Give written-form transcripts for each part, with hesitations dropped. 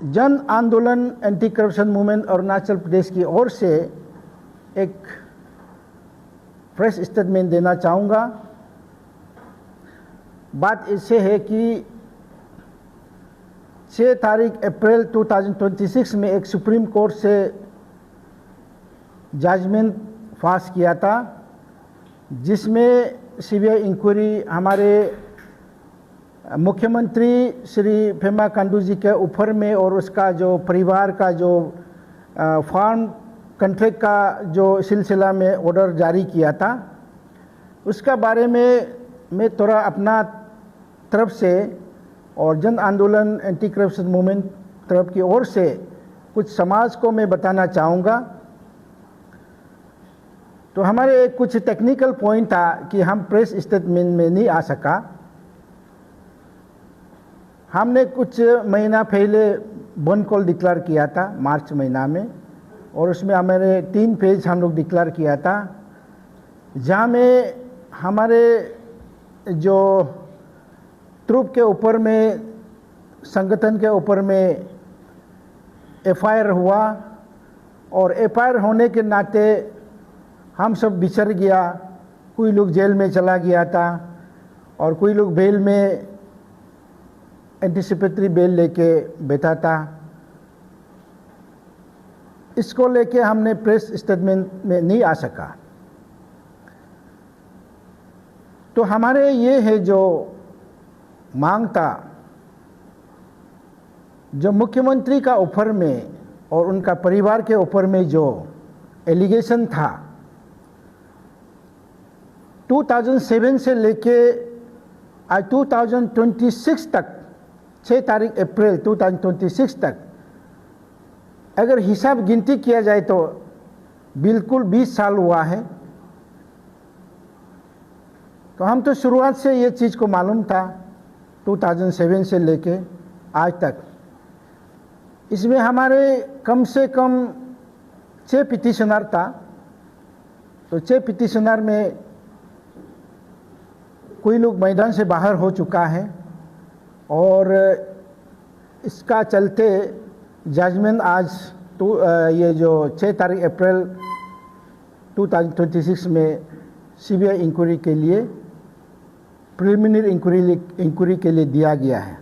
जन आंदोलन anti corruption movement Arunachal Pradesh की ओर से एक प्रेस स्टेटमेंट देना चाहूँगा। बात इससे है कि 6 तारीख अप्रैल 2026 में एक सुप्रीम कोर्ट से जजमेंट पास किया था, जिसमें सीबीआई इंक्वायरी हमारे मुख्यमंत्री श्री पेमा खांडू जी के ऊपर में और उसका जो परिवार का जो फार्म कॉन्ट्रैक्ट का जो सिलसिला में ऑर्डर जारी किया था, उसका बारे में मैं थोड़ा अपना तरफ से और जन आंदोलन एंटी करप्शन मूवमेंट तरफ की ओर से कुछ समाज को मैं बताना चाहूँगा। तो हमारे कुछ टेक्निकल पॉइंट था कि हम प्रेस स्टेटमेंट में नहीं आ सका। हमने कुछ महीना पहले बंद कॉल डिक्लेयर किया था मार्च महीना में, और उसमें हमारे 3 पेज हम लोग डिक्लेयर किया था, जहाँ में हमारे जो ट्रूप के ऊपर में संगठन के ऊपर में एफआईआर हुआ, और एफआईआर होने के नाते हम सब बिछड़ गया। कोई लोग जेल में चला गया था और कोई लोग बेल में एंटिसिपेटरी बेल लेके बैठा था। इसको लेके हमने प्रेस स्टेटमेंट में नहीं आ सका। तो हमारे ये है जो मांग था, जो मुख्यमंत्री का ऊपर में और उनका परिवार के ऊपर में जो एलिगेशन था, 2007 से लेके आज 2026 तक, 6 तारीख अप्रैल 2026 तक अगर हिसाब गिनती किया जाए तो बिल्कुल 20 साल हुआ है। तो हम तो शुरुआत से ये चीज़ को मालूम था 2007 से लेके आज तक। इसमें हमारे कम से कम 6 पिटिशनर था। तो 6 पिटिशनर में कोई लोग मैदान से बाहर हो चुका है, और इसका चलते जजमेंट आज ये जो 6 तारीख अप्रैल 2026 में सीबीआई इंक्वायरी के लिए, प्रिलिमिनरी इंक्वायरी के लिए दिया गया है।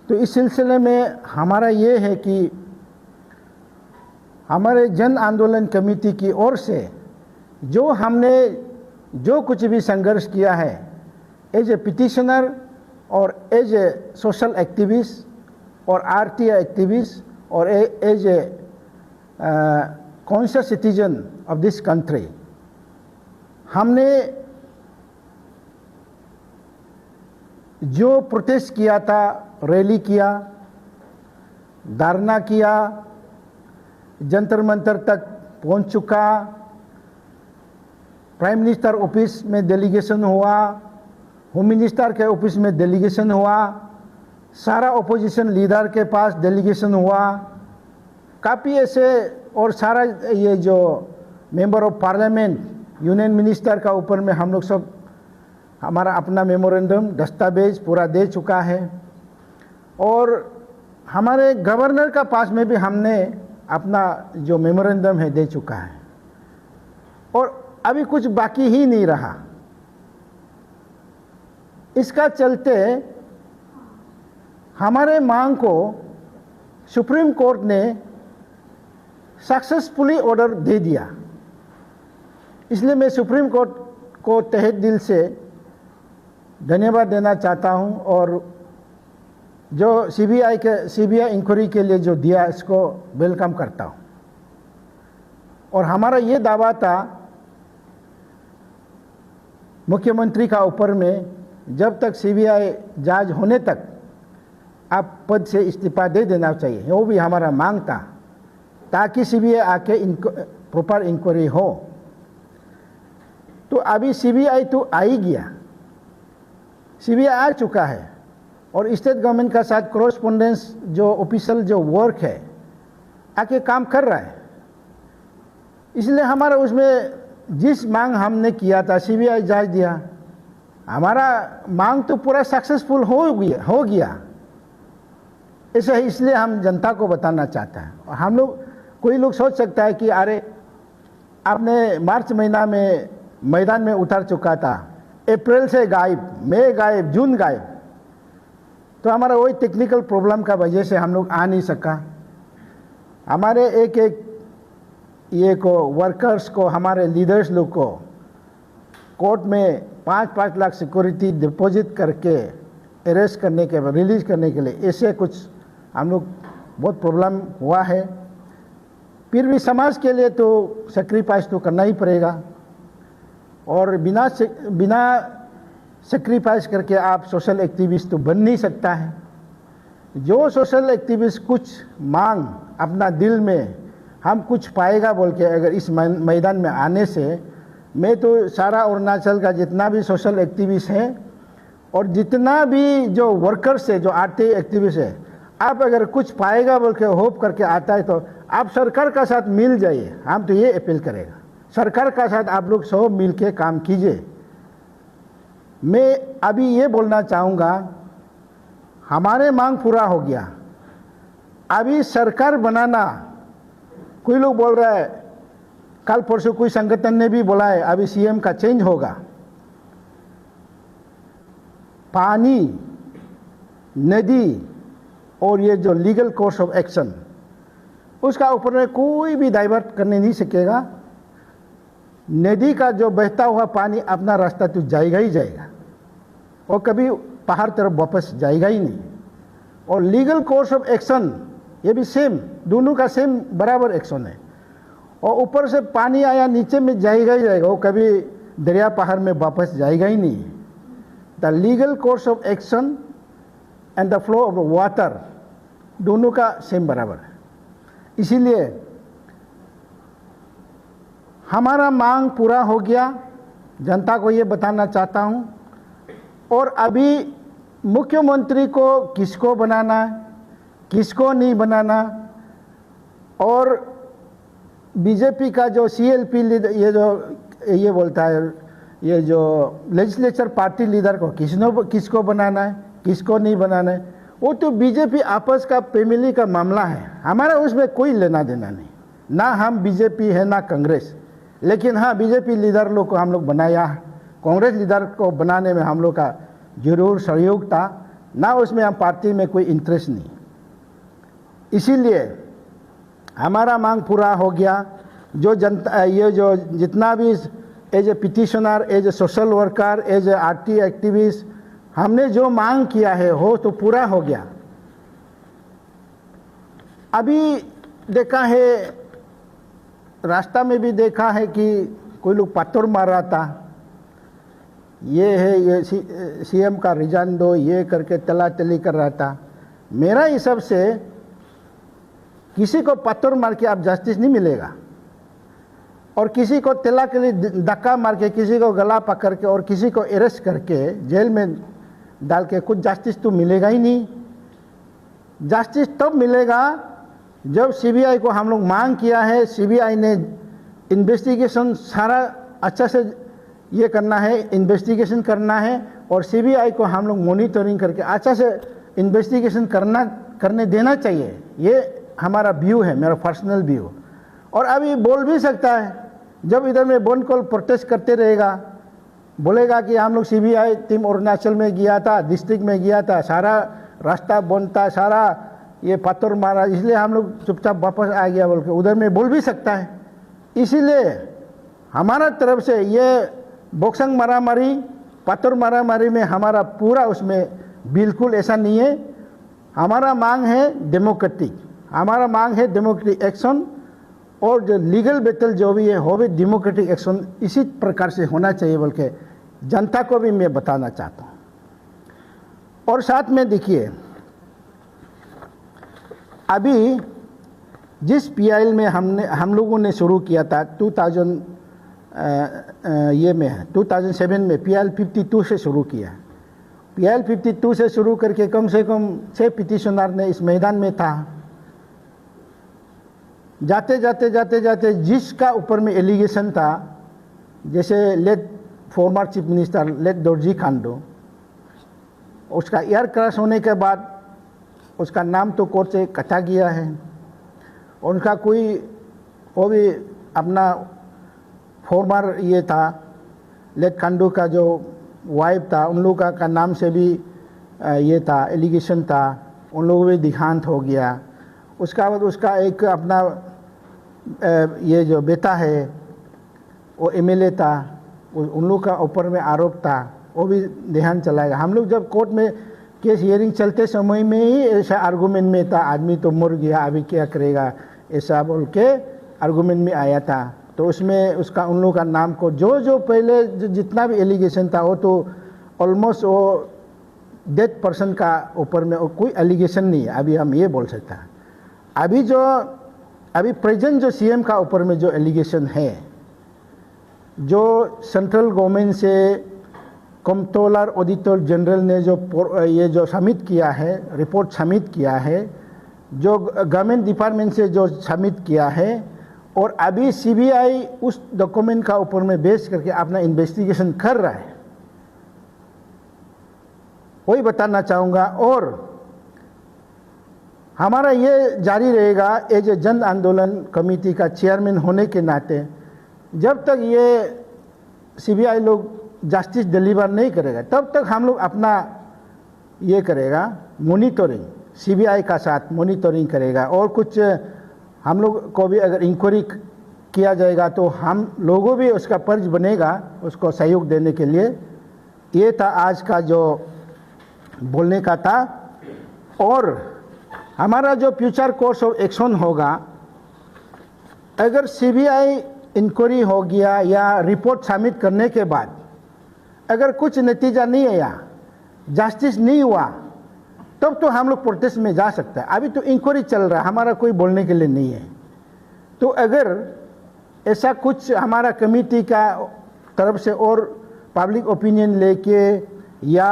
तो इस सिलसिले में हमारा ये है कि हमारे जन आंदोलन कमेटी की ओर से जो हमने जो कुछ भी संघर्ष किया है एज ए पिटिशनर और एज ए सोशल एक्टिविस्ट और आरटीआई एक्टिविस्ट और as a conscious citizen of this country, हमने जो प्रोटेस्ट किया था, रैली किया, धरना किया, जंतर मंतर तक पहुंच चुका, प्राइम मिनिस्टर ऑफिस में डेलीगेशन हुआ, होम मिनिस्टर के ऑफिस में डेलीगेशन हुआ, सारा ओपोजिशन लीडर के पास डेलीगेशन हुआ, काफ़ी ऐसे, और सारा ये जो member of parliament, union minister का ऊपर में हम लोग सब हमारा अपना मेमोरेंडम दस्तावेज पूरा दे चुका है, और हमारे गवर्नर का पास में भी हमने अपना जो मेमोरेंडम है दे चुका है, और अभी कुछ बाकी ही नहीं रहा। इसका चलते हमारे मांग को सुप्रीम कोर्ट ने सक्सेसफुली ऑर्डर दे दिया। इसलिए मैं सुप्रीम कोर्ट को तहे दिल से धन्यवाद देना चाहता हूं, और जो सीबीआई इंक्वायरी के लिए जो दिया, इसको वेलकम करता हूं। और हमारा ये दावा था मुख्यमंत्री का ऊपर में, जब तक सीबीआई जांच होने तक आप पद से इस्तीफा दे देना चाहिए, वो भी हमारा मांग था, ताकि सीबीआई आके प्रॉपर इंक्वायरी हो। तो अभी सीबीआई तो आ ही गया, सीबीआई आ चुका है, और स्टेट गवर्नमेंट का साथ कोरेस्पोंडेंस जो ऑफिशियल जो वर्क है आके काम कर रहा है। इसलिए हमारा उसमें जिस मांग हमने किया था सीबीआई जांच दिया, हमारा मांग तो पूरा सक्सेसफुल हो गया। ऐसे इसलिए हम जनता को बताना चाहते हैं। और हम लोग, कोई लोग सोच सकता है कि अरे आपने मार्च महीना में मैदान में उतर चुका था, अप्रैल से गायब, मई गायब, जून गायब, तो हमारा वही टेक्निकल प्रॉब्लम का वजह से हम लोग आ नहीं सका। हमारे एक एक ये को वर्कर्स को, हमारे लीडर्स लोग को कोर्ट में 5-5 लाख सिक्योरिटी डिपॉजिट करके अरेस्ट करने के, रिलीज करने के लिए, ऐसे कुछ हम लोग बहुत प्रॉब्लम हुआ है। फिर भी समाज के लिए तो सेक्रीफाइस तो करना ही पड़ेगा, और बिना सेक्रीफाइस करके आप सोशल एक्टिविस्ट तो बन नहीं सकता है। जो सोशल एक्टिविस्ट कुछ मांग अपना दिल में, हम कुछ पाएगा बोल के अगर इस मैदान में आने से, मैं तो सारा अरुणाचल का जितना भी सोशल एक्टिविस्ट है और जितना भी जो वर्कर्स है, जो आरटीआई एक्टिविस्ट है, आप अगर कुछ पाएगा बोल के होप करके आता है तो आप सरकार का साथ मिल जाइए। हम तो ये अपील करेगा, सरकार का साथ आप लोग सब मिल के काम कीजिए। मैं अभी ये बोलना चाहूँगा, हमारे मांग पूरा हो गया, अभी सरकार बनाना, कोई लोग बोल रहा है, कल परसों कोई संगठन ने भी बोला है अभी सीएम का चेंज होगा। पानी, नदी और ये जो लीगल कोर्स ऑफ एक्शन, उसका ऊपर में कोई भी डाइवर्ट करने नहीं सकेगा। नदी का जो बहता हुआ पानी अपना रास्ता तो जाएगा ही जाएगा, और कभी पहाड़ तरफ वापस जाएगा ही नहीं। और लीगल कोर्स ऑफ एक्शन ये भी सेम, दोनों का सेम बराबर एक्शन है। और ऊपर से पानी आया नीचे में जाएगा ही जाएगा, वो कभी दरिया पहाड़ में वापस जाएगा ही नहीं। The legal course of action and the flow of water दोनों का सेम बराबर है। इसीलिए हमारा मांग पूरा हो गया, जनता को ये बताना चाहता हूँ। और अभी मुख्यमंत्री को किसको बनाना है, किसको नहीं बनाना, और बीजेपी का जो सीएलपी ये जो ये बोलता है, ये जो लेजिस्लेचर पार्टी लीडर को किसको बनाना है, किसको नहीं बनाना है, वो तो बीजेपी आपस का फैमिली का मामला है। हमारा उसमें कोई लेना देना नहीं, ना हम बीजेपी है ना कांग्रेस। लेकिन हाँ, बीजेपी लीडर लोग को हम लोग बनाया, कांग्रेस लीडर को बनाने में हम लोग का जरूर सहयोग था, ना उसमें हम पार्टी में कोई इंटरेस्ट नहीं। इसीलिए हमारा मांग पूरा हो गया। जो जनता, ये जो जितना भी as a petitioner, as a social worker, as a RT activist, हमने जो मांग किया है हो तो पूरा हो गया। अभी देखा है, रास्ता में भी देखा है कि कोई लोग पत्थर मार रहा था, ये है ये सीएम का रिजाइन दो, ये करके तला-तली कर रहा था। मेरा हिसाब से किसी को पत्थर मार के आप जस्टिस नहीं मिलेगा, और किसी को तला के लिए धक्का मार के, किसी को गला पकड़ के और किसी को अरेस्ट करके जेल में डाल के कुछ जस्टिस तो मिलेगा ही नहीं। जस्टिस तब मिलेगा जब सीबीआई को हम लोग मांग किया है, सीबीआई ने इन्वेस्टिगेशन सारा अच्छा से ये करना है, इन्वेस्टिगेशन करना है, और सीबीआई को हम लोग मॉनिटरिंग करके अच्छा से इन्वेस्टिगेशन करने देना चाहिए। ये हमारा व्यू है, मेरा पर्सनल व्यू। और अभी बोल भी सकता है, जब इधर में बोन कॉल प्रोटेस्ट करते रहेगा, बोलेगा कि हम लोग सीबीआई टीम अरुणाचल में गया था, डिस्ट्रिक्ट में गया था, सारा रास्ता बंद था, सारा ये पत्थर मारा, इसलिए हम लोग चुपचाप वापस आ गया बोल के उधर में बोल भी सकता है। इसीलिए हमारा तरफ से ये बोक्संग मारामारी, पत्थर मारामारी में हमारा पूरा उसमें बिल्कुल ऐसा नहीं है। हमारा मांग है डेमोक्रेटिक, हमारा मांग है डेमोक्रेटिक एक्शन, और जो लीगल बैटल जो भी है वो भी डेमोक्रेटिक एक्शन इसी प्रकार से होना चाहिए बोल के जनता को भी मैं बताना चाहता हूँ। और साथ में देखिए, अभी जिस पीआईएल में हम लोगों ने शुरू किया था 2007 में पीआईएल 52 से शुरू किया। पीआईएल 52 से शुरू करके कम से कम 6 पिटिशनर ने इस मैदान में था। जाते जाते जिसका ऊपर में एलिगेशन था, जैसे late former chief minister late Dorjee Khandu, उसका एयर क्रैश होने के बाद उसका नाम तो कोर्ट से कटा गया है। उनका कोई वो भी अपना फॉर्मर ये था, लेट खांडू का जो वाइफ था, उन लोगों का नाम से भी ये था, एलिगेशन था, उन लोगों भी देहांत हो गया। उसका बाद उसका एक अपना ये जो बेटा है वो एमएलए था, उन लोग का ऊपर में आरोप था, वो भी देहांत चला गया। हम लोग जब कोर्ट में केस हियरिंग चलते समय में ही ऐसा आर्गूमेंट में था, आदमी तो मर गया अभी क्या करेगा, ऐसा बोल के आर्गूमेंट में आया था। तो उसमें उसका उन लोगों का नाम को जो पहले जितना भी एलिगेशन था वो तो ऑलमोस्ट वो डेड पर्सन का ऊपर में कोई एलिगेशन नहीं है, अभी हम ये बोल सकते हैं। अभी प्रेजेंट जो सीएम का ऊपर में जो एलिगेशन है, जो सेंट्रल गवर्नमेंट से कंट्रोलर ऑडिटर जनरल ने जो सबमिट किया है, रिपोर्ट सबमिट किया है, जो गवर्नमेंट डिपार्टमेंट से जो सबमिट किया है, और अभी सीबीआई उस डॉक्यूमेंट का ऊपर में बेस करके अपना इन्वेस्टिगेशन कर रहा है, वही बताना चाहूँगा। और हमारा ये जारी रहेगा एज ए जन आंदोलन कमेटी का चेयरमैन होने के नाते, जब तक ये सीबीआई लोग जस्टिस डिलीवर नहीं करेगा तब तक हम लोग अपना ये करेगा मॉनिटरिंग, सीबीआई का साथ मॉनिटरिंग करेगा। और कुछ हम लोग को भी अगर इंक्वायरी किया जाएगा तो हम लोगों भी उसका फर्ज बनेगा उसको सहयोग देने के लिए। ये था आज का जो बोलने का था। और हमारा जो फ्यूचर कोर्स ऑफ एक्शन होगा, अगर सीबीआई इंक्वायरी हो गया या रिपोर्ट सबमिट करने के बाद अगर कुछ नतीजा नहीं आया, जस्टिस नहीं हुआ, तब तो हम लोग प्रोटेस्ट में जा सकते हैं। अभी तो इंक्वायरी चल रहा है, हमारा कोई बोलने के लिए नहीं है। तो अगर ऐसा कुछ हमारा कमेटी का तरफ से और पब्लिक ओपिनियन लेके या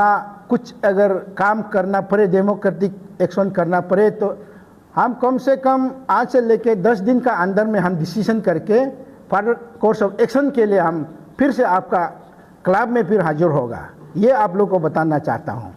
कुछ अगर काम करना पड़े, डेमोक्रेटिक एक्शन करना पड़े, तो हम कम से कम आज से लेके 10 दिन का अंदर में हम डिसीजन करके फर्दर कोर्स ऑफ एक्शन के लिए हम फिर से आपका क्लब में फिर हाजिर होगा। ये आप लोग को बताना चाहता हूँ।